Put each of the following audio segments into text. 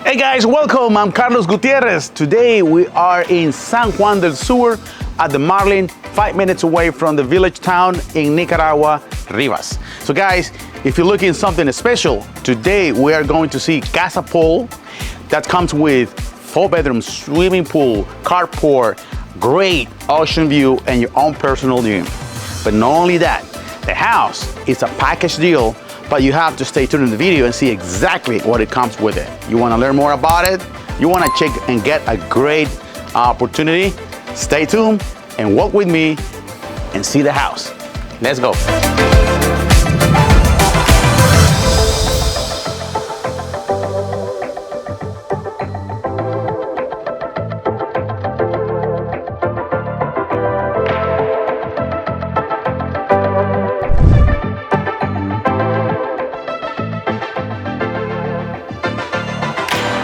Hey guys, welcome. I'm Carlos Gutierrez. Today we are in San Juan del Sur at the Marlin, 5 minutes away from the village town in Nicaragua, Rivas. So guys, if you're looking for something special, today we are going to see Casa pool that comes with 4-bedroom swimming pool, carport, great ocean view, and your own personal gym. But not only that, the house is a package deal, but you have to stay tuned in the video and see exactly what it comes with it. You wanna learn more about it? You wanna check and get a great opportunity? Stay tuned and walk with me and see the house. Let's go.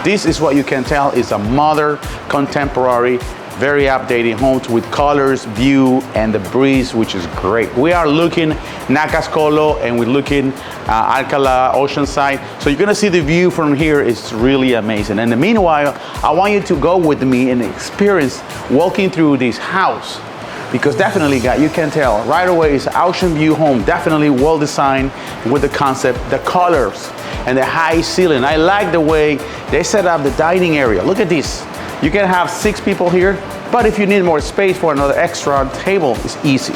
This is what you can tell is a modern, contemporary, very updated home with colors, view, and the breeze, which is great. We are looking 𝗙𝗢𝗟𝗟𝗢𝗪, and we're looking 𝗙𝗢𝗟𝗟𝗢𝗪 Oceanside. So you're gonna see the view from here is really amazing. And meanwhile, I want you to go with me and experience walking through this house. Because definitely, guys, you can tell right away it's an ocean view home, definitely well designed with the concept, the colors, and the high ceiling. I like the way they set up the dining area. Look at this. You can have 6 people here, but if you need more space for another extra table, it's easy.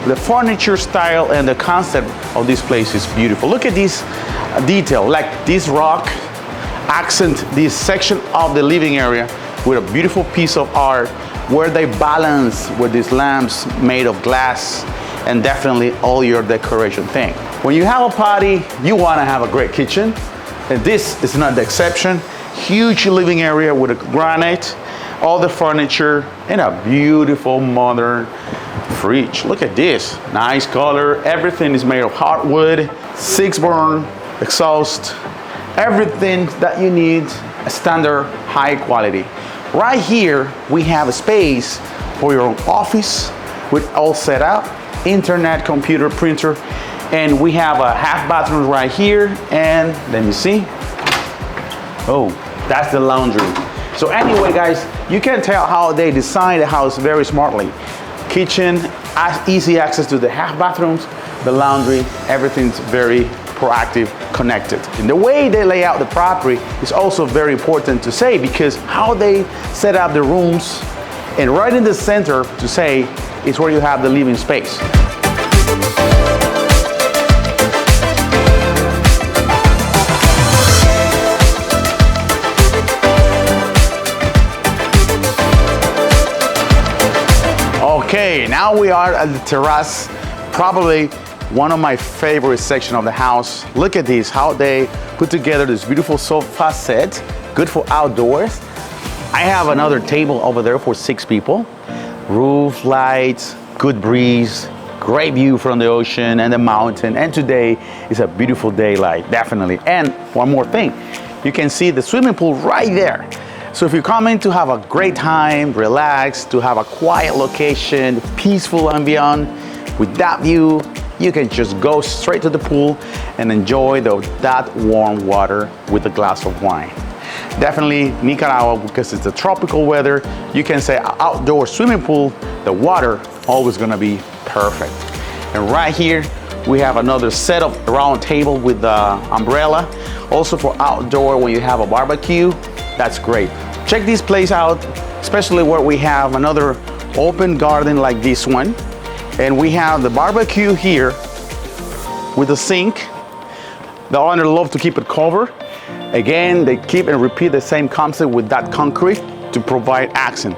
The furniture style and the concept of this place is beautiful. Look at this detail, like this rock accent this section of the living area with a beautiful piece of art where they balance with these lamps made of glass and definitely all your decoration thing. When you have a party, you wanna have a great kitchen, and this is not the exception. Huge living area with a granite, all the furniture, and a beautiful modern fridge. Look at this, nice color. Everything is made of hardwood, 6-burn exhaust, everything that you need, a standard high quality. Right here, we have a space for your own office with all set up, internet, computer, printer, and we have a half bathroom right here, and let me see. Oh, that's the laundry. So anyway, guys, you can tell how they designed the house very smartly. Kitchen, easy access to the half bathrooms, the laundry, everything's very proactive, connected. And the way they lay out the property is also very important to say, because how they set up the rooms, and right in the center to say is where you have the living space. Okay, now we are at the terrace, probably one of my favorite sections of the house. Look at this, how they put together this beautiful sofa set, good for outdoors. I have another table over there for 6 people. Roof lights, good breeze, great view from the ocean and the mountain. And today is a beautiful daylight, definitely. And one more thing, you can see the swimming pool right there. So if you're coming to have a great time, relax, to have a quiet location, peaceful ambient, with that view, you can just go straight to the pool and enjoy that warm water with a glass of wine. Definitely Nicaragua, because it's a tropical weather, you can say outdoor swimming pool, the water always gonna be perfect. And right here, we have another set of round table with the umbrella. Also for outdoor, when you have a barbecue, that's great. Check this place out, especially where we have another open garden like this one. And we have the barbecue here with the sink. The owner loves to keep it covered. Again, they keep and repeat the same concept with that concrete to provide accent.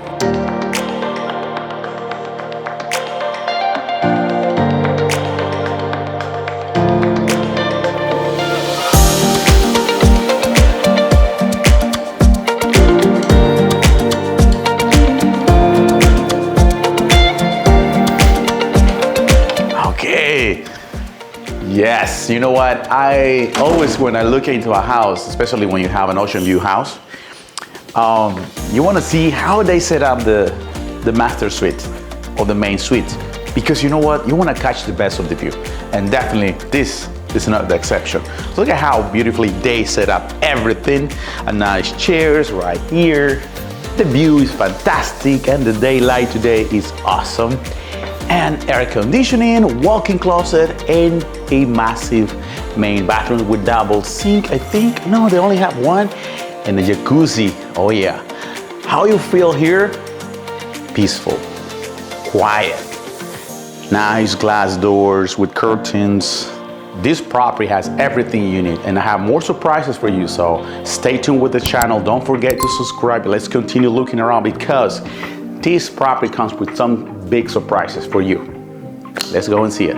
Yes, you know what? I always, when I look into a house, especially when you have an ocean view house, you want to see how they set up the master suite or the main suite. Because you know what? You want to catch the best of the view. And definitely this is not the exception. So look at how beautifully they set up everything. A nice chairs right here. The view is fantastic and the daylight today is awesome. And air conditioning, walk-in closet, and a massive main bathroom with double sink, I think. No, they only have one. And a jacuzzi, oh yeah. How you feel here? Peaceful, quiet. Nice glass doors with curtains. This property has everything you need, and I have more surprises for you, so stay tuned with the channel. Don't forget to subscribe. Let's continue looking around because this property comes with some big surprises for you. Let's go and see it.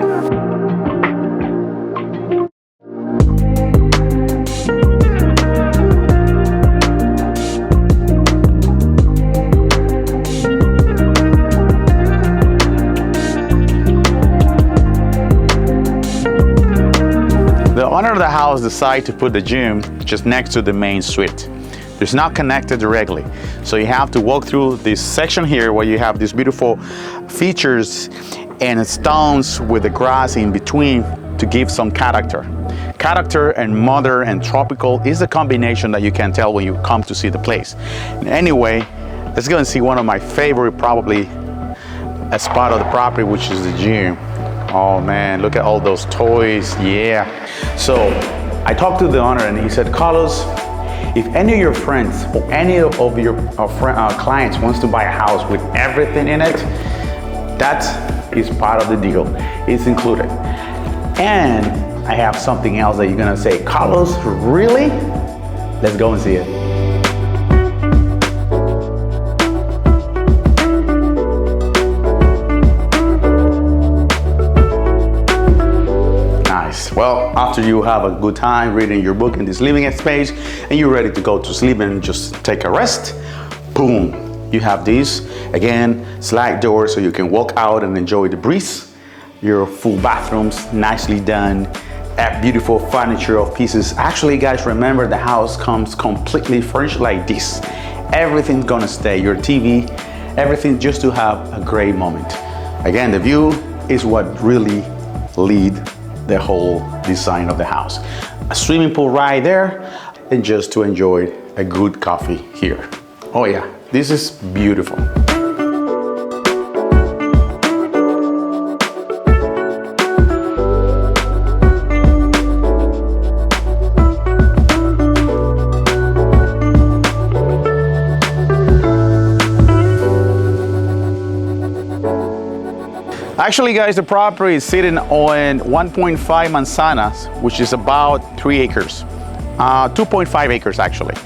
The owner of the house decided to put the gym just next to the main suite. It's not connected directly. So you have to walk through this section here where you have these beautiful features and stones with the grass in between to give some character. Character and modern and tropical is a combination that you can tell when you come to see the place. Anyway, let's go and see one of my favorite, probably a spot of the property, which is the gym. Oh man, look at all those toys, yeah. So I talked to the owner and he said, Carlos, if any of your friends or any of your clients wants to buy a house with everything in it, that is part of the deal. It's included. And I have something else that you're gonna say, Carlos, really? Let's go and see it. Well, after you have a good time reading your book in this living space and you're ready to go to sleep and just take a rest, boom, you have this. Again, slide door so you can walk out and enjoy the breeze. Your full bathrooms, nicely done. A beautiful furniture of pieces. Actually, guys, remember the house comes completely furnished like this. Everything's gonna stay, your TV, everything just to have a great moment. Again, the view is what really leads the whole design of the house. A swimming pool right there, and just to enjoy a good coffee here. Oh yeah, this is beautiful. Actually, guys, the property is sitting on 1.5 manzanas, which is about 3 acres. 2.5 acres, actually.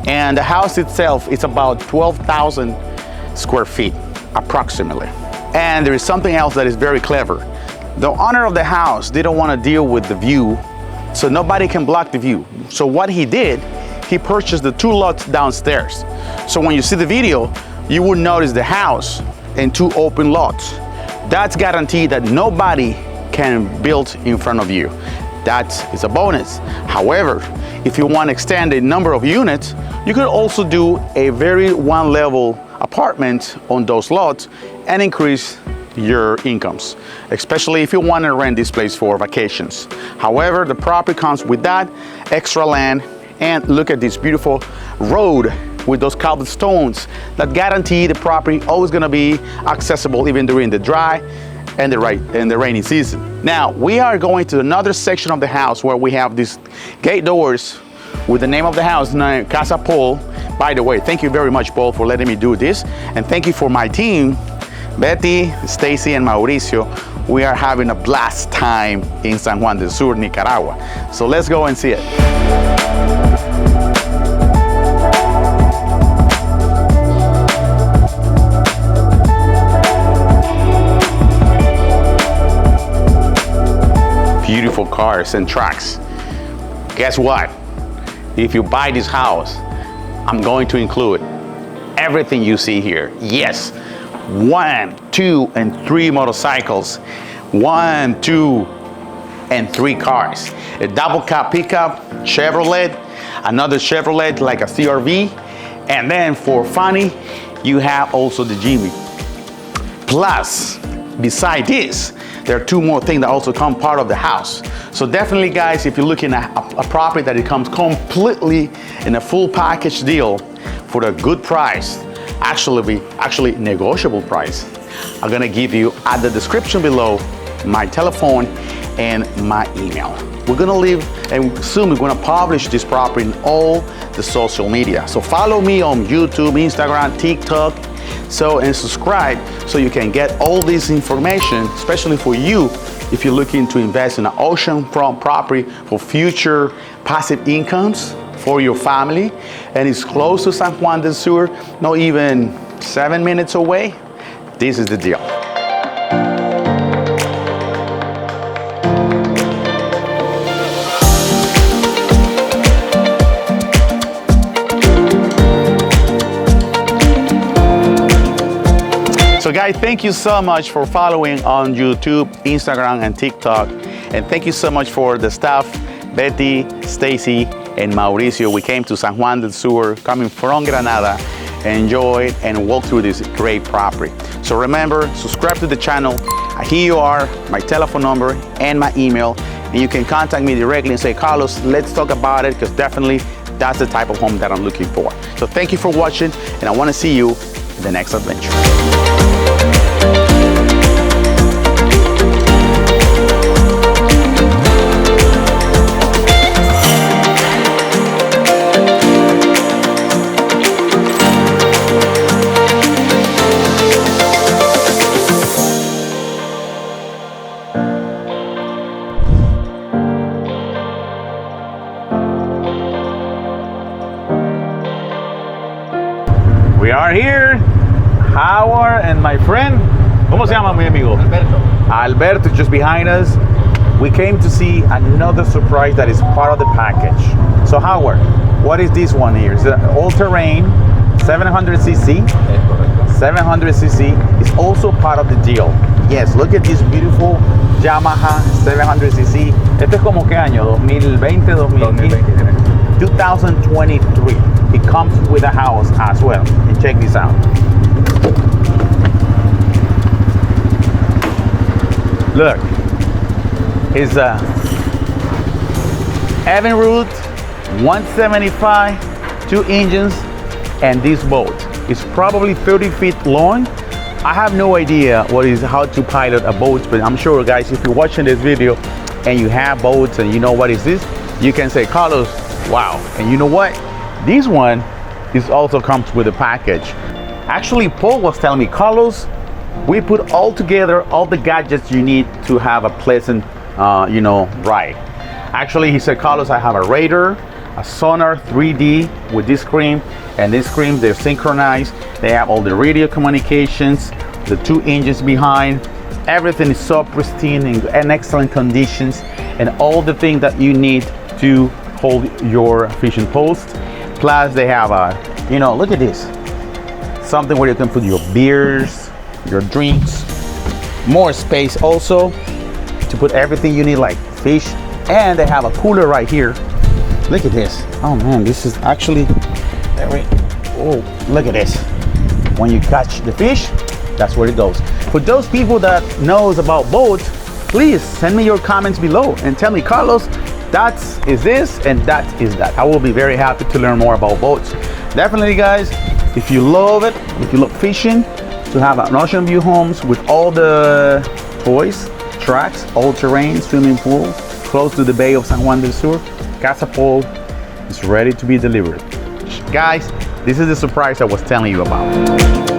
And the house itself is about 12,000 square feet, approximately. And there is something else that is very clever. The owner of the house didn't want to deal with the view, so nobody can block the view. So what he did, he purchased the 2 lots downstairs. So when you see the video, you will notice the house and 2 open lots. That's guaranteed that nobody can build in front of you. That is a bonus. However, if you want to extend the number of units, you could also do a very one-level apartment on those lots and increase your incomes, especially if you want to rent this place for vacations. However, the property comes with that extra land, and look at this beautiful road with those cobblestones that guarantee the property always going to be accessible even during the dry and the rainy season. Now we are going to another section of the house where we have these gate doors with the name of the house, Casa 𝗙𝗢𝗟. By the way, thank you very much, Paul, for letting me do this, and thank you for my team, Betty, Stacy, and Mauricio. We are having a blast time in San Juan del Sur, Nicaragua. So let's go and see it. Beautiful cars and trucks. Guess what? If you buy this house, I'm going to include everything you see here. Yes, 1, 2, and 3 motorcycles, 1, 2, and 3 cars. A double cab pickup, Chevrolet, another Chevrolet like a CRV, and then for funny, you have also the Jimmy. Plus, beside this, there are two more things that also come part of the house. So definitely guys, if you're looking at a property that it comes completely in a full package deal for a good price, actually negotiable price, I'm gonna give you at the description below my telephone and my email. We're gonna leave, and soon we're gonna publish this property in all the social media. So follow me on YouTube, Instagram, TikTok, and subscribe so you can get all this information, especially for you if you're looking to invest in an oceanfront property for future passive incomes for your family, and it's close to San Juan del Sur, not even 7 minutes away. This is the deal. So guys, thank you so much for following on YouTube, Instagram, and TikTok. And thank you so much for the staff, Betty, Stacy, and Mauricio. We came to San Juan del Sur, coming from Granada, enjoyed and walked through this great property. So remember, subscribe to the channel. Here you are, my telephone number and my email. And you can contact me directly and say, Carlos, let's talk about it, because definitely that's the type of home that I'm looking for. So thank you for watching, and I want to see you in the next adventure. We are here, Howard and my friend, ¿cómo se llama mi amigo? Alberto, just behind us. We came to see another surprise that is part of the package. So Howard, what is this one here? It's an all-terrain, 700cc. 700cc is also part of the deal. Yes, look at this beautiful Yamaha 700cc. Este es como qué año? 2020, 2023. 2023. It comes with a house as well. And check this out. Look, it's a Evinrude 175, 2 engines, and this boat is probably 30 feet long. I have no idea how to pilot a boat, but I'm sure guys, if you're watching this video and you have boats and you know what is this, you can say, Carlos, wow. And you know what? This one also comes with a package. Actually, Paul was telling me, Carlos, we put all together all the gadgets you need to have a pleasant, ride. Actually, he said, Carlos, I have a radar, a sonar 3D with this screen, and this screen, they're synchronized. They have all the radio communications, the 2 engines behind. Everything is so pristine and excellent conditions, and all the things that you need to hold your fishing post. Plus, they have look at this. Something where you can put your beers, your drinks, more space also to put everything you need like fish. And they have a cooler right here. Look at this. Oh man, this is actually look at this. When you catch the fish, that's where it goes. For those people that knows about boats, please send me your comments below and tell me, Carlos, that is this and that is that. I will be very happy to learn more about boats. Definitely guys, if you love it, if you love fishing, to have an Oceanview homes with all the toys, tracks, all-terrain, swimming pool, close to the Bay of San Juan del Sur, Casa is ready to be delivered. Guys, this is the surprise I was telling you about.